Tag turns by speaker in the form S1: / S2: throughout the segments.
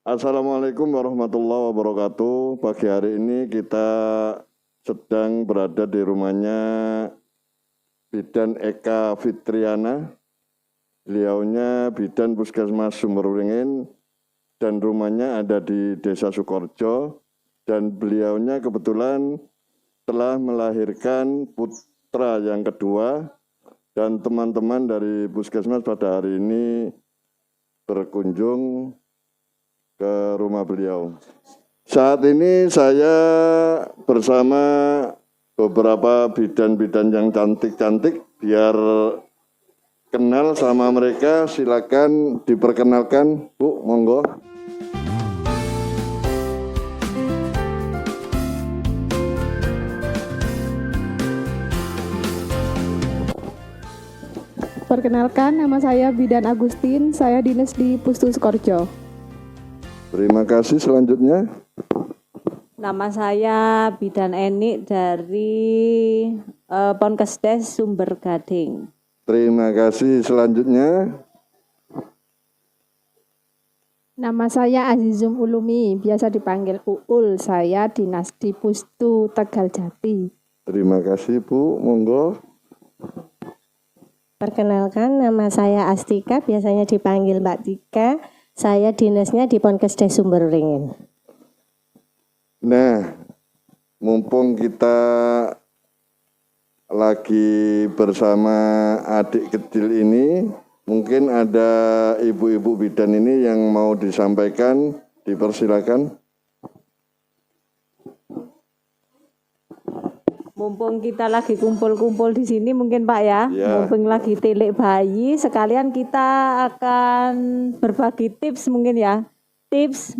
S1: Assalamualaikum warahmatullahi wabarakatuh. Pagi hari ini kita sedang berada di rumahnya Bidan Eka Fitriana. Beliaunya Bidan Puskesmas Sumberwringin dan rumahnya ada di Desa Sukorjo. Dan beliaunya kebetulan telah melahirkan putra yang kedua dan teman-teman dari Puskesmas pada hari ini berkunjung ke rumah beliau. Saat ini saya bersama beberapa bidan-bidan yang cantik-cantik. Biar kenal sama mereka, silakan diperkenalkan, Bu, monggo.
S2: Perkenalkan, nama saya Bidan Agustin, saya dinas di Pustu Sukorjo.
S1: Terima kasih. Selanjutnya,
S3: Nama saya Bidan Eni dari Ponkesdes Sumber Gading.
S1: terima kasih. Selanjutnya,
S2: Nama saya Azizum Ulumi, biasa dipanggil Uul, saya dinas di Pustu Tegal Jati.
S1: terima kasih, Bu, monggo.
S4: Perkenalkan, nama saya Astika, biasanya dipanggil Mbak Tika. Saya dinasnya di Ponkesdes Sumberwringin.
S1: Nah, mumpung kita lagi bersama adik kecil ini, mungkin ada ibu-ibu bidan ini yang mau disampaikan, dipersilakan.
S3: Mumpung kita lagi kumpul-kumpul di sini mungkin Pak ya,
S1: Ya.
S3: mumpung lagi tilik bayi, sekalian kita akan berbagi tips mungkin ya, tips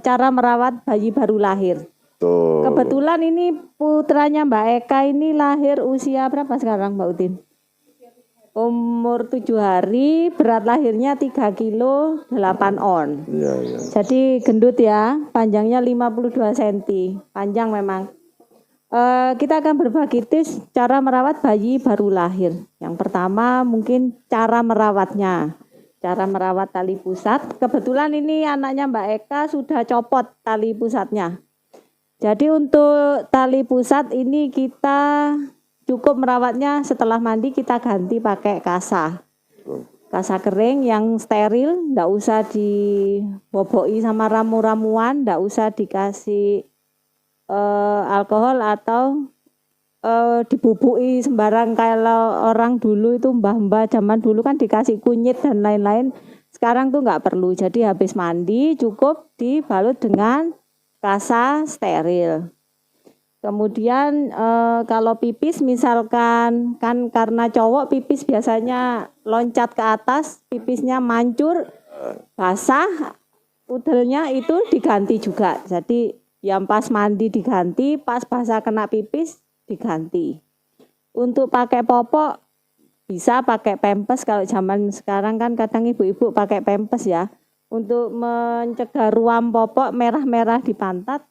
S3: cara merawat bayi baru lahir.
S1: Tuh.
S3: Kebetulan ini putranya Mbak Eka ini lahir usia berapa sekarang Mbak Udin? Umur 7 hari, berat lahirnya 3 kilo 8 on.
S1: Ya, ya.
S3: Jadi gendut ya, panjangnya 52 cm, panjang memang. Kita akan berbagi tips cara merawat bayi baru lahir. Yang pertama mungkin cara merawatnya. Cara merawat tali pusat. Kebetulan ini anaknya Mbak Eka sudah copot tali pusatnya. Jadi untuk tali pusat ini kita cukup merawatnya setelah mandi kita ganti pakai kasa. Kasa kering yang steril, enggak usah diboboi sama ramu-ramuan, enggak usah dikasih alkohol atau dibubui sembarang. Kalau orang dulu itu mbah-mbah zaman dulu kan dikasih kunyit dan lain-lain, sekarang tuh nggak perlu. Jadi habis mandi cukup dibalut dengan kasa steril. Kemudian kalau pipis misalkan kan karena cowok pipis biasanya loncat ke atas, pipisnya mancur, basah, udelnya itu diganti juga. Jadi yang pas mandi diganti, pas basah kena pipis diganti. Untuk pakai popok bisa pakai pempes, kalau zaman sekarang kan kadang ibu-ibu pakai pempes ya. Untuk mencegah ruam popok merah-merah di pantat,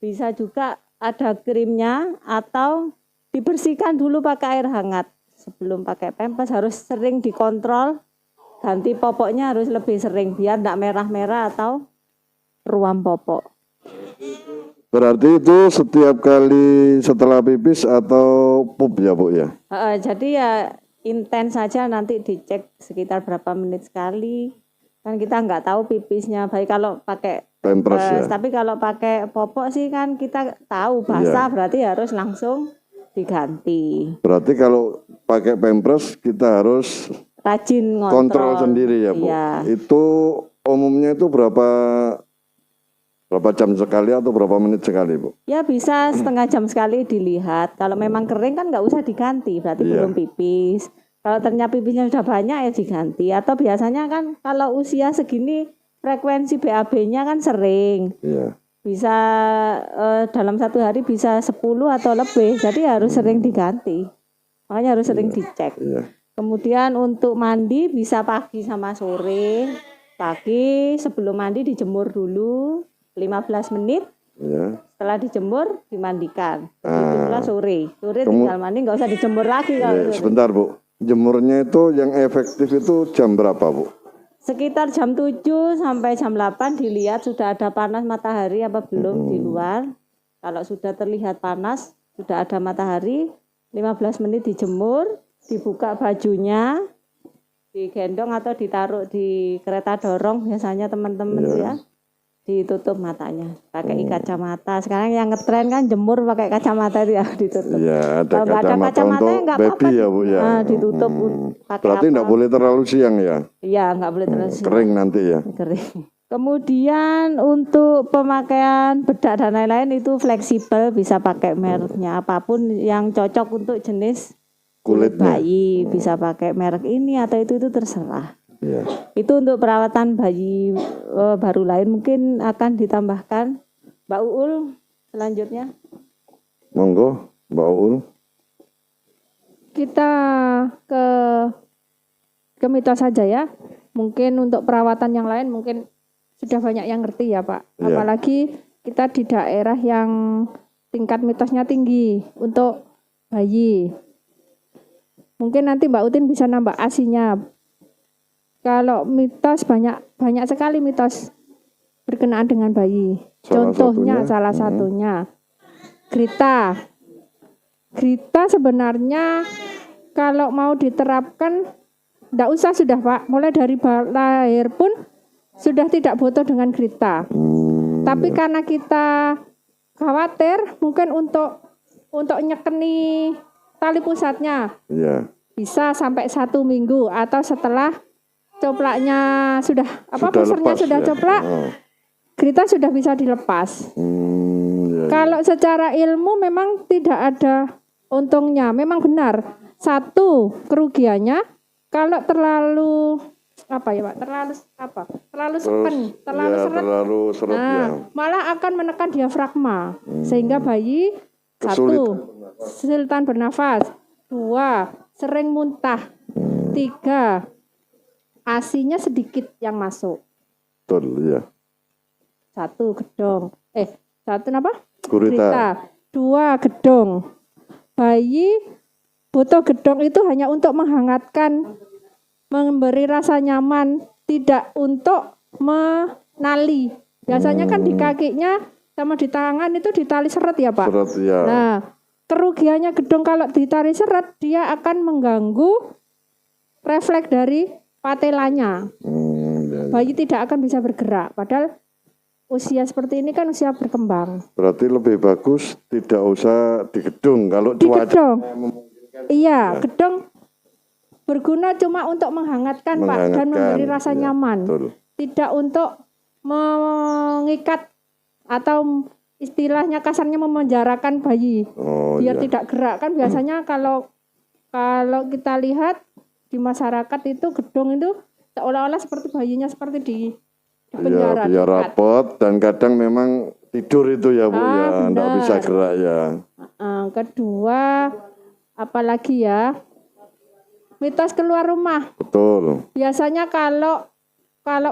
S3: bisa juga ada krimnya atau dibersihkan dulu pakai air hangat. Sebelum pakai pempes harus sering dikontrol, ganti popoknya harus lebih sering biar tidak merah-merah atau ruam popok.
S1: Berarti itu setiap kali setelah pipis atau pup ya, Bu ya?
S3: Jadi ya intens saja, nanti dicek sekitar berapa menit sekali. Kan kita nggak tahu pipisnya baik kalau pakai
S1: Pampers ya.
S3: tapi kalau pakai popok sih kan kita tahu basah, berarti harus langsung diganti.
S1: Berarti kalau pakai pampers kita harus
S3: Rajin
S1: kontrol sendiri ya, Bu.
S3: Iya.
S1: Itu umumnya itu berapa jam sekali atau berapa menit sekali, Bu?
S3: Ya bisa setengah jam sekali dilihat. Kalau memang kering kan nggak usah diganti, berarti
S1: Iya.
S3: belum pipis. Kalau ternyata pipisnya sudah banyak ya diganti. Atau biasanya kan kalau usia segini frekuensi BAB-nya kan sering.
S1: Iya.
S3: Bisa dalam satu hari bisa 10 atau lebih. Jadi harus sering diganti. Makanya harus sering dicek.
S1: Iya.
S3: Kemudian untuk mandi bisa pagi sama sore. Pagi sebelum mandi dijemur dulu 15 menit.
S1: Ya.
S3: Setelah dijemur dimandikan. Itulah sore. Sore tinggal mandi, nggak usah dijemur lagi kalau
S1: Ya,
S3: sore.
S1: sebentar, Bu. Jemurnya itu yang efektif itu jam berapa, Bu?
S3: sekitar jam 7 sampai jam 8 dilihat sudah ada panas matahari apa belum di luar. Kalau sudah terlihat panas, sudah ada matahari, 15 menit dijemur, dibuka bajunya, digendong atau ditaruh di kereta dorong biasanya teman-teman tuh ya. Ditutup matanya pakai kacamata. Sekarang yang ngetren kan jemur pakai kacamata itu ya, ditutup.
S1: Iya, ada
S3: Kalau nggak ada
S1: kacamata
S3: kacamata
S1: untuk
S3: nggak
S1: baby
S3: apa-apa.
S1: ya Bu ya.
S3: Nah, ditutup pakai
S1: Berarti
S3: apa?
S1: enggak boleh terlalu siang ya.
S3: Iya, nggak boleh terus
S1: Kering nanti ya.
S3: kering. Kemudian untuk pemakaian bedak dan lain-lain itu fleksibel, bisa pakai mereknya apapun yang cocok untuk jenis kulit
S1: Kulitnya.
S3: bayi, bisa pakai merek ini atau itu terserah.
S1: Iya.
S3: Itu untuk perawatan bayi baru lahir. Mungkin akan ditambahkan Mbak Uul selanjutnya.
S1: Monggo Mbak Uul.
S2: Kita ke mitos saja ya. Mungkin untuk perawatan yang lain mungkin sudah banyak yang ngerti ya Pak.
S1: Iya.
S2: Apalagi kita di daerah yang tingkat mitosnya tinggi untuk bayi. Mungkin nanti Mbak Utin bisa nambah asinya. Kalau mitos banyak sekali mitos berkenaan dengan bayi. Salah satunya Grita. Grita sebenarnya kalau mau diterapkan tidak usah sudah Pak. Mulai dari lahir pun sudah tidak butuh dengan Grita. Tapi karena kita khawatir mungkin untuk nyekeni tali pusatnya
S1: Iya.
S2: bisa sampai 1 minggu atau setelah coplaknya sudah pusernya
S1: lepas
S2: sudah
S1: ya.
S2: coplak, Grita sudah bisa dilepas.
S1: Iya.
S2: Kalau secara ilmu memang tidak ada untungnya, memang benar. Satu kerugiannya kalau terlalu terlalu sepen, terlalu
S1: ya,
S2: seret.
S1: terlalu seret ya.
S2: Malah akan menekan diafragma sehingga bayi kesulitan bernafas, 2 sering muntah, 3 asinya sedikit yang masuk.
S1: Betul ya.
S2: 1 gedong. 1 apa?
S1: Gurita.
S2: 2 gedong. Bayi butuh gedong itu hanya untuk menghangatkan, memberi rasa nyaman, tidak untuk menali. Biasanya kan di kakinya sama di tangan itu ditali seret ya Pak.
S1: Seret ya.
S2: Nah, kerugiannya gedong kalau ditali seret dia akan mengganggu refleks dari patelanya.
S1: Ya.
S2: Bayi tidak akan bisa bergerak. Padahal usia seperti ini kan usia berkembang.
S1: Berarti lebih bagus tidak usah digedung kalau
S2: Di
S1: cuaca
S2: gedong. Iya, gedong berguna cuma untuk menghangatkan Pak dan memberi rasa
S1: ya,
S2: nyaman.
S1: betul.
S2: Tidak untuk mengikat atau istilahnya kasarnya memenjarakan bayi biar
S1: iya.
S2: tidak gerak. Kan biasanya kalau kita lihat di masyarakat itu gedong itu seolah-olah seperti bayinya seperti di penjara.
S1: Biar rapot dan kadang memang tidur itu ya Bu ya, enggak
S2: benar.
S1: bisa gerak ya.
S2: Kedua, apalagi ya, mitos keluar rumah.
S1: Betul.
S2: Biasanya kalau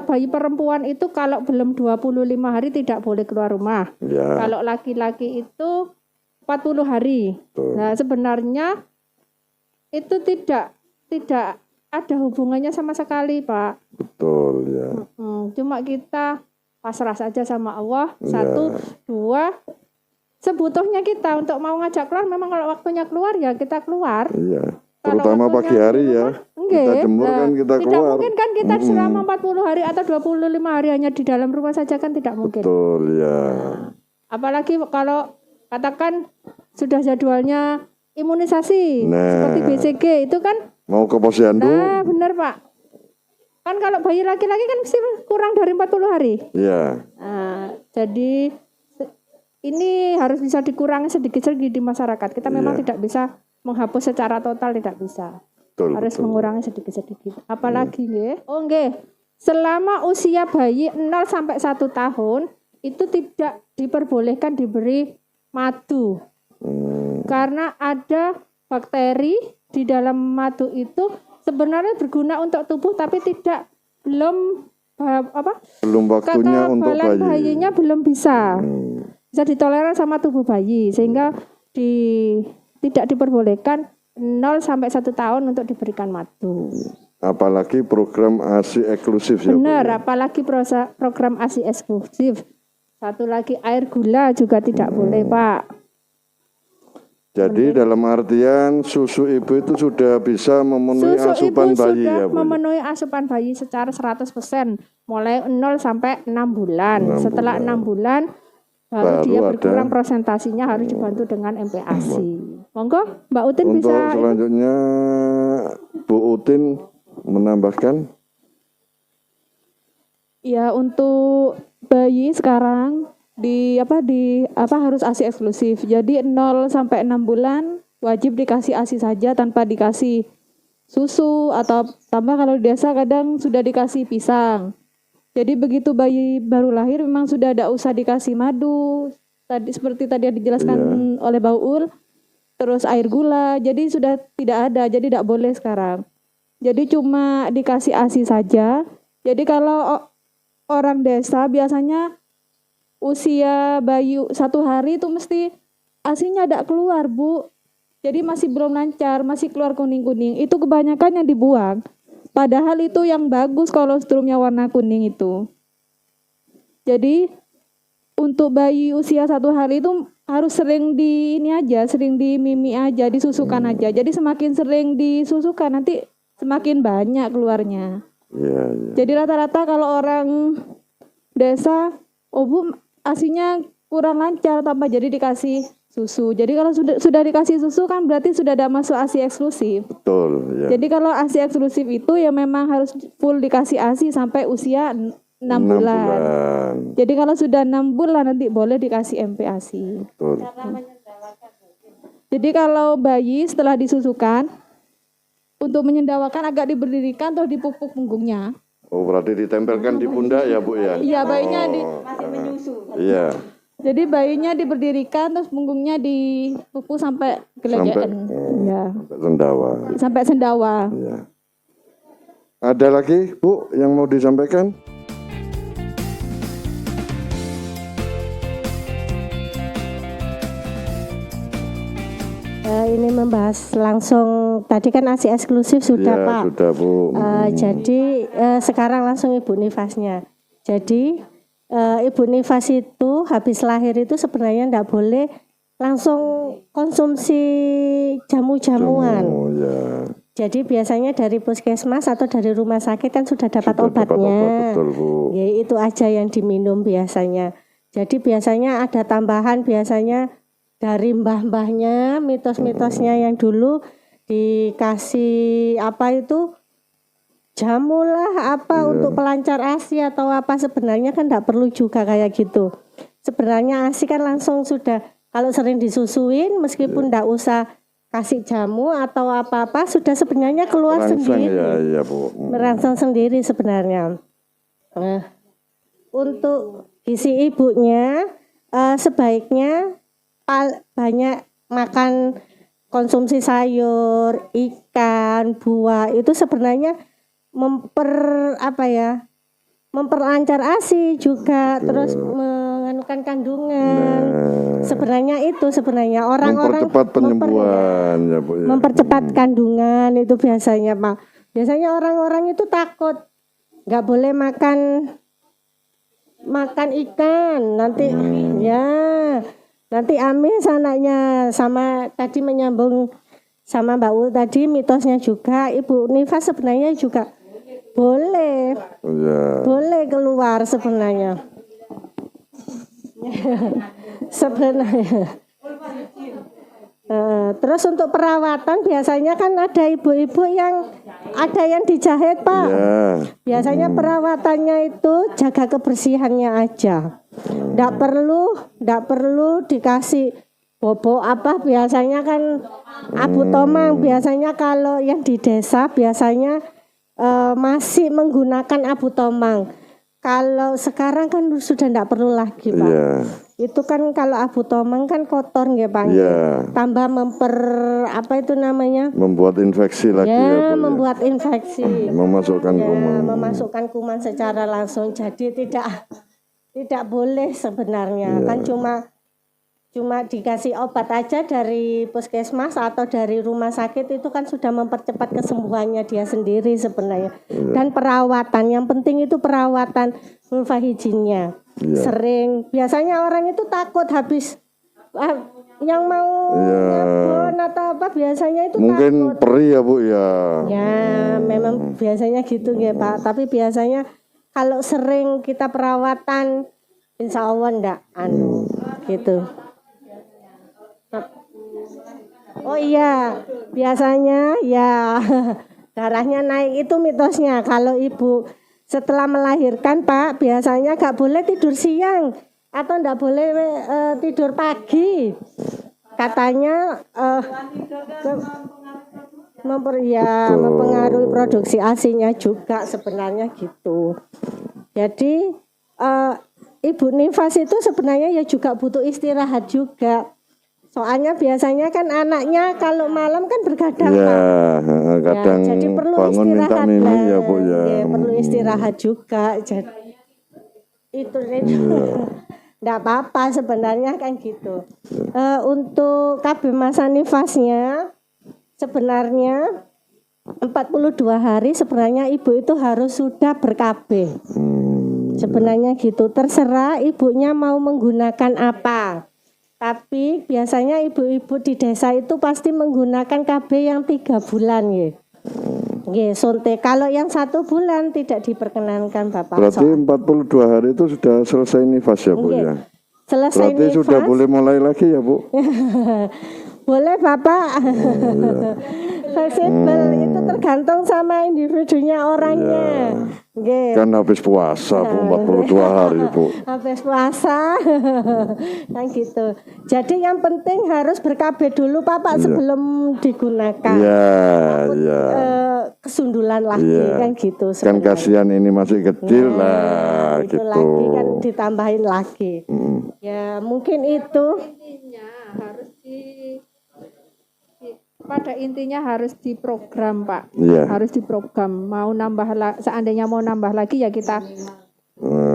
S2: bayi perempuan itu kalau belum 25 hari tidak boleh keluar rumah.
S1: Ya.
S2: Kalau laki-laki itu 40 hari.
S1: Betul.
S2: Nah, sebenarnya itu tidak ada hubungannya sama sekali, Pak.
S1: Betul ya.
S2: Cuma kita pasrah saja sama Allah.
S1: Ya.
S2: 1, 2, sebutuhnya kita untuk mau ngajak keluar, memang kalau waktunya keluar ya kita keluar.
S1: Iya.
S2: Kalau
S1: Terutama
S2: waktunya
S1: pagi hari ya.
S2: Enggak.
S1: Kita jemur kan kita
S2: Tidak
S1: keluar.
S2: mungkin kan kita selama 40 hari atau 25 hari hanya di dalam rumah saja kan tidak mungkin.
S1: Betul ya.
S2: Apalagi kalau katakan sudah jadwalnya imunisasi seperti BCG itu kan.
S1: Mau ke posyandu?
S2: Nah, benar Pak. Kan kalau bayi laki-laki kan mesti kurang dari 40 hari.
S1: Iya.
S2: Nah, jadi ini harus bisa dikurangi sedikit-sedikit di masyarakat. Kita memang tidak bisa menghapus secara total, tidak bisa.
S1: Betul,
S2: Harus
S1: betul.
S2: mengurangi sedikit-sedikit. Apalagi nggih? Oh nggih. Selama usia bayi 0 sampai 1 tahun itu tidak diperbolehkan diberi madu. Karena ada bakteri di dalam madu itu sebenarnya berguna untuk tubuh tapi belum
S1: waktunya untuk
S2: kekebalan
S1: bayi.
S2: bayinya belum bisa ditoleran sama tubuh bayi sehingga tidak diperbolehkan 0 sampai 1 tahun untuk diberikan madu.
S1: apalagi program ASI eksklusif ya Bu,
S2: Benar,
S1: ya?
S2: apalagi program ASI eksklusif. Satu lagi air gula juga tidak boleh, Pak.
S1: Jadi dalam artian susu ibu itu sudah bisa memenuhi
S2: Susu
S1: asupan
S2: ibu
S1: bayi
S2: sudah
S1: ya Bu.
S2: memenuhi asupan bayi secara 100%, mulai 0 sampai 6 bulan.
S1: 6
S2: Setelah
S1: bulan.
S2: 6 bulan baru
S1: Baru
S2: dia
S1: ada.
S2: berkurang prosentasinya, harus dibantu dengan MPASI. Monggo, Mbak Utin
S1: Untuk
S2: bisa.
S1: selanjutnya Bu Utin menambahkan.
S5: Ya, untuk bayi sekarang harus ASI eksklusif. Jadi 0 sampai 6 bulan wajib dikasih ASI saja tanpa dikasih susu, atau tambah kalau di desa kadang sudah dikasih pisang. Jadi begitu bayi baru lahir memang sudah ada usah dikasih madu. Seperti tadi yang dijelaskan oleh Baul, terus air gula. Jadi sudah tidak ada, jadi tidak boleh sekarang. Jadi cuma dikasih ASI saja. Jadi kalau orang desa biasanya usia bayi 1 hari itu mesti ASInya tidak keluar, Bu. Jadi masih belum lancar, masih keluar kuning-kuning. Itu kebanyakan yang dibuang. Padahal itu yang bagus kolostrumnya warna kuning itu. Jadi untuk bayi usia 1 hari itu harus sering sering dimimi aja, disusukan aja. Jadi semakin sering disusukan nanti semakin banyak keluarnya.
S1: Ya, ya.
S5: Jadi rata-rata kalau orang desa, Bu, ASInya kurang lancar tambah jadi dikasih susu. Jadi kalau sudah dikasih susu kan berarti sudah ada masuk ASI eksklusif.
S1: Betul ya.
S5: Jadi kalau ASI eksklusif itu ya memang harus full dikasih ASI sampai usia 6 bulan. Jadi kalau sudah 6 bulan nanti boleh dikasih MPASI.
S1: Betul.
S5: Jadi kalau bayi setelah disusukan, untuk menyendawakan agak diberdirikan terus dipupuk punggungnya.
S1: Oh, berarti ditempelkan di pundak ya Bu ya?
S5: Iya, bayinya
S3: Masih menyusu.
S1: Iya.
S5: jadi bayinya diberdirikan terus punggungnya dipupuk sampai gelegean. Ya,
S1: Sampai sendawa.
S5: sampai sendawa.
S1: Ya. Ada lagi Bu yang mau disampaikan?
S4: Ini membahas langsung, tadi kan ASI eksklusif sudah
S1: Ya,
S4: Pak.
S1: sudah Bu.
S4: Jadi sekarang langsung ibu nifasnya. Jadi ibu nifas itu habis lahir itu sebenarnya tidak boleh langsung konsumsi jamu-jamuan.
S1: Oh ya.
S4: Jadi biasanya dari puskesmas atau dari rumah sakit kan sudah dapat
S1: Sudah dapat
S4: obatnya.
S1: obat, betul Bu.
S4: Ya, itu aja yang diminum biasanya. Jadi biasanya ada tambahan, biasanya dari mbah-mbahnya, mitos-mitosnya yang dulu dikasih jamu lah untuk pelancar ASI atau apa, sebenarnya kan tidak perlu juga kayak gitu. Sebenarnya ASI kan langsung sudah, kalau sering disusuin meskipun tidak usah kasih jamu atau apa-apa, sudah sebenarnya keluar
S1: Rangsang
S4: sendiri.
S1: ya Bu.
S4: Merangsang sendiri sebenarnya. Nah, untuk gizi ibunya sebaiknya banyak makan, konsumsi sayur, ikan, buah, itu sebenarnya memperlancar ASI juga, terus menganukan kandungan. Sebenarnya orang-orang
S1: Mempercepat penyembuhan ya Bu ya.
S4: mempercepat kandungan itu biasanya Pak. Biasanya orang-orang itu takut nggak boleh makan ikan nanti nanti amis anaknya. Sama tadi menyambung sama Mbak Ul tadi, mitosnya juga ibu nifas sebenarnya juga boleh
S1: Ya.
S4: boleh keluar sebenarnya. Sebenarnya. Terus untuk perawatan biasanya kan ada ibu-ibu yang ada yang dijahit Pak.
S1: Ya.
S4: Biasanya perawatannya itu jaga kebersihannya aja. Nggak perlu dikasih bobok apa, biasanya kan abu tomang. Biasanya kalau yang di desa biasanya masih menggunakan abu tomang. Kalau sekarang kan sudah tidak perlu lagi Pak.
S1: Ya.
S4: Itu kan kalau abu tomang kan kotor nggih Pak.
S1: Ya.
S4: Tambah
S1: Membuat infeksi lagi ya Bu ya.
S4: membuat infeksi.
S1: Memasukkan kuman.
S4: Memasukkan kuman secara langsung. Jadi tidak boleh sebenarnya. Kan cuma cuma dikasih obat aja dari puskesmas atau dari rumah sakit itu kan sudah mempercepat kesembuhannya dia sendiri sebenarnya. Dan perawatan, yang penting itu perawatan vulva hygiene-nya. Sering, biasanya orang itu takut habis yang mau nyabon atau apa biasanya itu
S1: Mungkin
S4: takut.
S1: perih ya Bu ya.
S4: Ya, memang biasanya gitu ya Pak. Tapi biasanya kalau sering kita perawatan, insya Allah enggak gitu. Oh iya, biasanya ya darahnya naik itu mitosnya. Kalau ibu setelah melahirkan Pak, biasanya gak boleh tidur siang atau enggak boleh tidur pagi. Katanya mempengaruhi produksi ASI-nya juga sebenarnya gitu. Jadi ibu nifas itu sebenarnya ya juga butuh istirahat juga. Soalnya biasanya kan anaknya kalau malam kan bergadang
S1: Ya,
S4: Pak.
S1: kadang
S4: Jadi perlu
S1: bangun minta
S4: istirahat
S1: minum
S4: lah.
S1: ya Bu ya.
S4: Ya, perlu istirahat juga. Jadi itu enggak apa-apa sebenarnya kan gitu. Untuk KB masa nifasnya sebenarnya 42 hari sebenarnya ibu itu harus sudah ber-KB. Sebenarnya gitu, terserah ibunya mau menggunakan apa. Tapi biasanya ibu-ibu di desa itu pasti menggunakan KB yang 3 bulan ya. Nggih, suntik. Kalau yang 1 bulan tidak diperkenankan Bapak.
S1: Berarti 42 hari itu sudah selesai nifas ya Bu ya.
S4: Selesai
S1: Berarti
S4: nifas.
S1: sudah boleh mulai lagi ya Bu.
S4: Boleh Bapak. Fleksibel itu tergantung sama individunya orangnya. Nggih.
S1: Kan habis puasa Bu, 42 hari Bu.
S4: Habis puasa kan gitu. Jadi yang penting harus ber-KB dulu Bapak sebelum digunakan.
S1: Iya.
S4: Kesundulan lagi kan gitu.
S1: Kan
S4: sebenarnya.
S1: kasihan ini masih kecil lah
S4: Itu
S1: gitu.
S4: lagi kan ditambahin lagi. Ya mungkin itu.
S2: Intinya harus pada intinya harus diprogram Pak.
S1: Iya.
S2: Harus diprogram. Mau nambah seandainya mau nambah lagi ya kita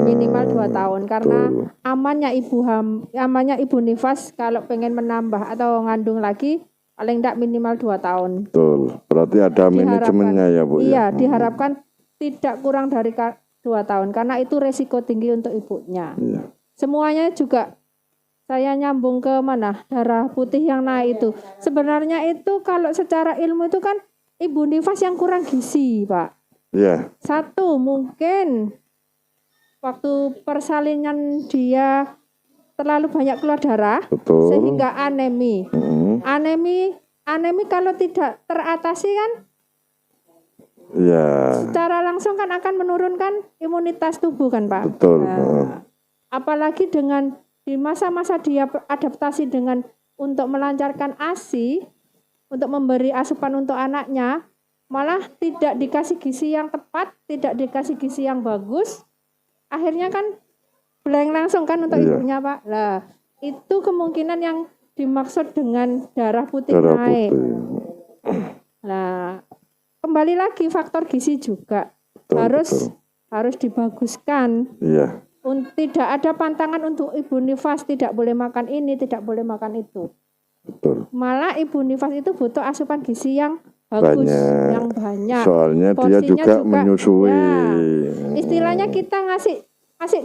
S2: minimal 2 tahun karena amannya ibu nifas kalau pengen menambah atau ngandung lagi paling tidak minimal 2 tahun.
S1: Betul. Berarti ada manajemennya ya Bu.
S2: Iya, diharapkan tidak kurang dari 2 tahun karena itu resiko tinggi untuk ibunya.
S1: Iya.
S2: Semuanya juga saya nyambung ke mana darah putih yang naik itu. Sebenarnya itu kalau secara ilmu itu kan ibu nifas yang kurang gizi, Pak.
S1: Iya.
S2: 1 mungkin waktu persalinan dia terlalu banyak keluar darah
S1: Betul.
S2: sehingga anemi. Anemi kalau tidak teratasi kan
S1: Iya.
S2: secara langsung kan akan menurunkan imunitas tubuh kan Pak.
S1: Betul.
S2: Apalagi dengan di masa-masa dia adaptasi dengan untuk melancarkan ASI, untuk memberi asupan untuk anaknya, malah tidak dikasih gizi yang tepat, tidak dikasih gizi yang bagus, akhirnya kan blank langsung kan untuk ibunya Pak. Lah itu kemungkinan yang dimaksud dengan darah putih naik. Nah kembali lagi faktor gizi juga harus dibaguskan.
S1: Iya.
S2: Tidak ada pantangan untuk ibu nifas, tidak boleh makan ini, tidak boleh makan itu.
S1: Betul.
S2: Malah ibu nifas itu butuh asupan gizi yang bagus, yang banyak.
S1: Soalnya dia juga menyusui.
S2: Ya, istilahnya kita ngasih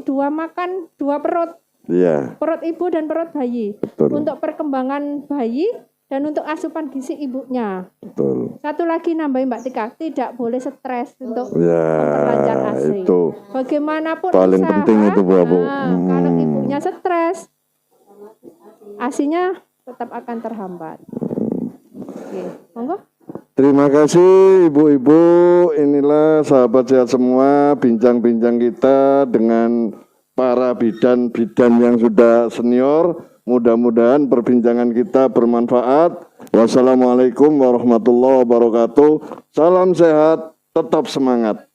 S2: 2 makan 2 perut.
S1: Iya.
S2: Perut ibu dan perut bayi.
S1: Betul.
S2: Untuk perkembangan bayi dan untuk asupan gizi ibunya.
S1: Betul.
S2: Satu lagi nambahin Mbak Tika, tidak boleh stres untuk memperlancar ASI.
S1: Itu
S2: Bagaimanapun
S1: paling
S2: usaha,
S1: penting itu Bu.
S2: kalau ibunya stres, ASI-nya tetap akan terhambat. Oke, monggo.
S1: Terima kasih ibu-ibu. Inilah sahabat sehat semua, bincang-bincang kita dengan para bidan-bidan yang sudah senior. Mudah-mudahan perbincangan kita bermanfaat. Wassalamualaikum warahmatullahi wabarakatuh. Salam sehat, tetap semangat.